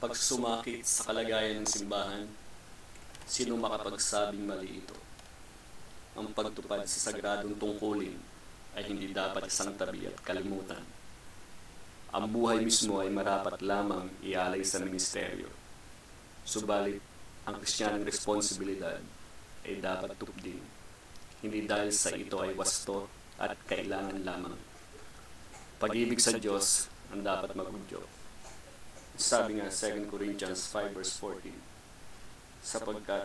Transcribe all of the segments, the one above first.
Kapag sumakit sa kalagayan ng simbahan, sino makapagsabing mali ito? Ang pagtupad sa sagradong tungkulin ay hindi dapat isang tabi at kalimutan. Ang buhay mismo ay marapat lamang ialay sa ministeryo. Subalit, ang Kristiyanong responsibilidad ay dapat tupdin, hindi dahil sa ito ay wasto at kailangan lamang. Pag-ibig sa Diyos ang dapat magudyo. Sabi nga 2 Corinthians 5 verse 14, sapagkat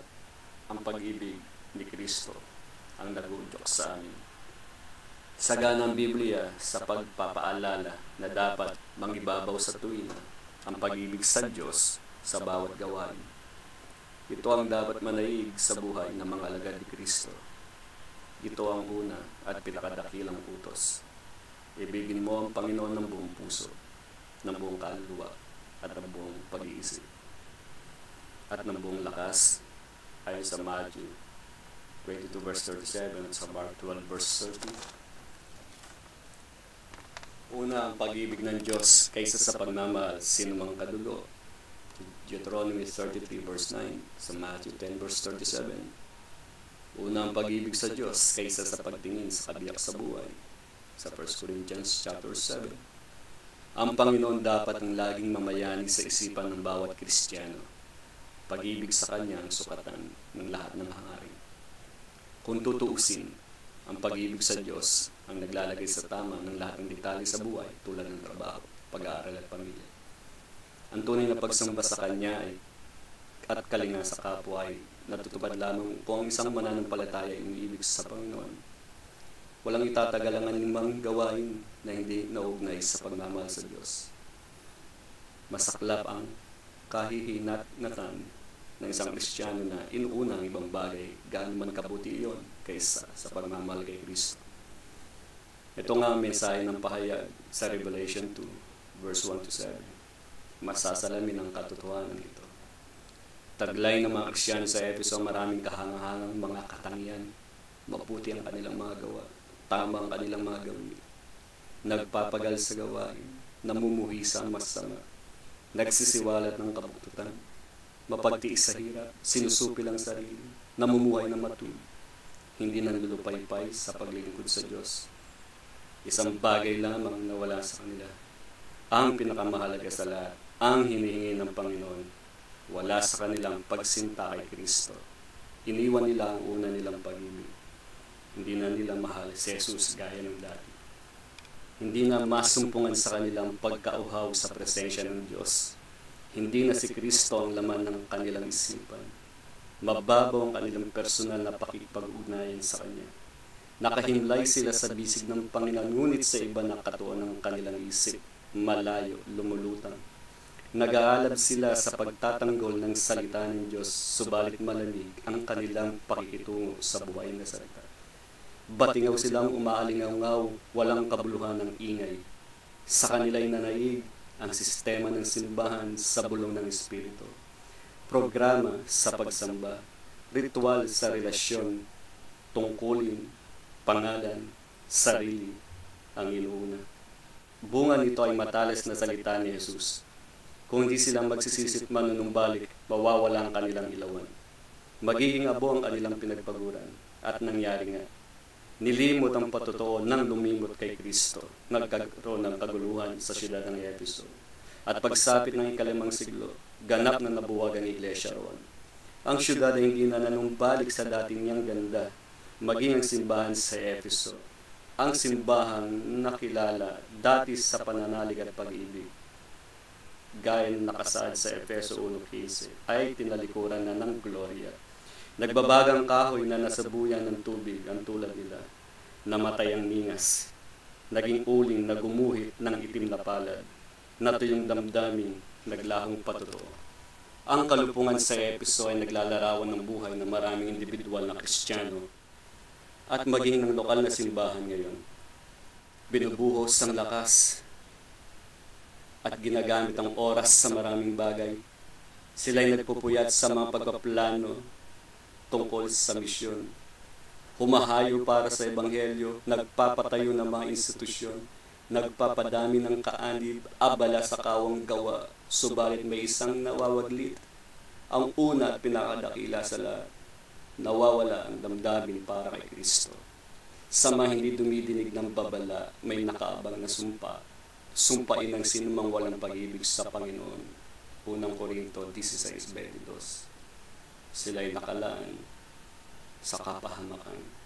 ang pag-ibig ni Kristo ang nagudyok sa amin. Sagana ang Biblia sa pagpapaalala na dapat mangibabaw sa tuwina ang pag-ibig sa Diyos sa bawat gawain. Ito ang dapat manaig sa buhay ng mga alagad ni Kristo. Ito ang una at pinakadakilang utos. Ibigin mo ang Panginoon ng buong puso, ng buong kaluluwa, at ng buong pag-iisip, at ng buong lakas, ayon sa Matthew 22 verse 37 at sa Mark 12 verse 30. Una, ang pag-ibig ng Diyos kaysa sa pagmamahal sinumang kadugo. Deuteronomy 33 verse 9 sa Matthew 10 verse 37. Una, ang pag-ibig sa Diyos kaysa sa pagtingin sa kabiyak sa buhay sa 1 Corinthians chapter 7. Ang Panginoon dapat ang laging mamayani sa isipan ng bawat Kristiyano. Pag-ibig sa Kanya ang sukatan ng lahat ng hangarin. Kung tutuusin, ang pag-ibig sa Diyos ang naglalagay sa tama ng lahat ng detalye sa buhay tulad ng trabaho, pag-aaral at pamilya. Ang tunay na pagsamba sa Kanya at kalinga sa kapwa ay natutupad lamang kung ang isang mananampalataya ay umiibig sa Panginoon. Walang itatagal ang anumang gawain na hindi naugnay sa pagmamahal sa Diyos. Masaklap ang kahihinatnatan ng isang Kristiyano na inuuna ang ibang bagay, gaano man kabuti iyon kaysa sa pagmamahal kay Kristo. Ito nga ang mensahe ng pahayag sa Revelation 2, verse 1 to 7. Masasalamin ang katotohanan ito. Taglay ng mga Kristiyano sa Efeso ang maraming kahangahangang mga katangian. Mabuti ang kanilang mga gawa. Tama ang kanilang mga gawin. Nagpapagal sa gawain, namumuhi sa masama, nagsisiwalat ng kabuktutan, mapagtiis sa hirap, sinusupil ang sarili, namumuhay ng matuwid, hindi nanlulupaypay sa paglilingkod sa Diyos. Isang bagay lamang na wala sa kanila, ang pinakamahalaga sa lahat, ang hinihingi ng Panginoon, wala sa kanilang pagsinta kay Kristo. Iniwan nila ang una nilang pag-ibig. Hindi na nila mahal si Jesus gaya ng dati. Hindi na masumpungan sa kanilang pagkauhaw sa presensya ng Diyos. Hindi na si Kristo ang laman ng kanilang isipan. Mababaw ang kanilang personal na pakikipag-ugnayan sa Kanya. Nakahimlay sila sa bisig ng Panginoon, ngunit sa iba na katuan ng kanilang isip, malayo, lumulutang. Nag-aalab sila sa pagtatanggol ng salita ng Diyos, subalit malamig ang kanilang pakikitungo sa buhay na salita. Batingaw silang umaalingaw-ngaw, walang kabuluhan ng ingay. Sa kanila'y nanaig ang sistema ng simbahan sa bulong ng Espiritu. Programa sa pagsamba, ritual sa relasyon, tungkulin, pangalan, sarili, ang inuuna. Bunga nito ay matalas na salita ni Jesus. Kung hindi silang magsisisip manunumbalik, mawawala ang kanilang ilawan. Magiging abo ang kanilang pinagpaguran. At nangyari nga. Nilimot ang patotoo nang lumimot kay Kristo. Nagkaroon ng kaguluhan sa siyudad ng Efeso. At pagsapit ng ikalimang siglo, ganap na nabuwag ang iglesia roon. Ang siyudad ay hindi na nanumbalik sa dating niyang ganda, maging ang simbahan sa Efeso. Ang simbahang nakilala dati sa pananalig at pag-ibig, gaya ng nakasaad sa Efeso 1:15, ay tinalikuran na ng gloria. Nagbabagang kahoy na nasabuyan ng tubig ang tulad nila. Namatay ang ningas. Naging uling na gumuhit ng itim na palad. Natuyong damdamin, naglahong patotoo. Ang kalupungan sa Efeso ay naglalarawan ng buhay ng maraming individual na Kristiyano at maging ng lokal na simbahan ngayon. Binubuhos ang lakas at ginagamit ang oras sa maraming bagay. Sila'y nagpupuyat sa mga pagpaplano tungkol sa misyon. Humahayo para sa Ebanghelyo, nagpapatayo ng mga institusyon, nagpapadami ng kaanib, abala sa kawang gawa, subalit may isang nawawaglit. Ang una at pinakadakila sa lahat, nawawala ang damdamin para kay Kristo. Sa mga hindi dumidinig ng babala, may nakaabang na sumpa. Sumpain ng sinumang walang pag-ibig sa Panginoon. Unang Korinto 16:22. Sila'y nakalaan sa kapahamakan.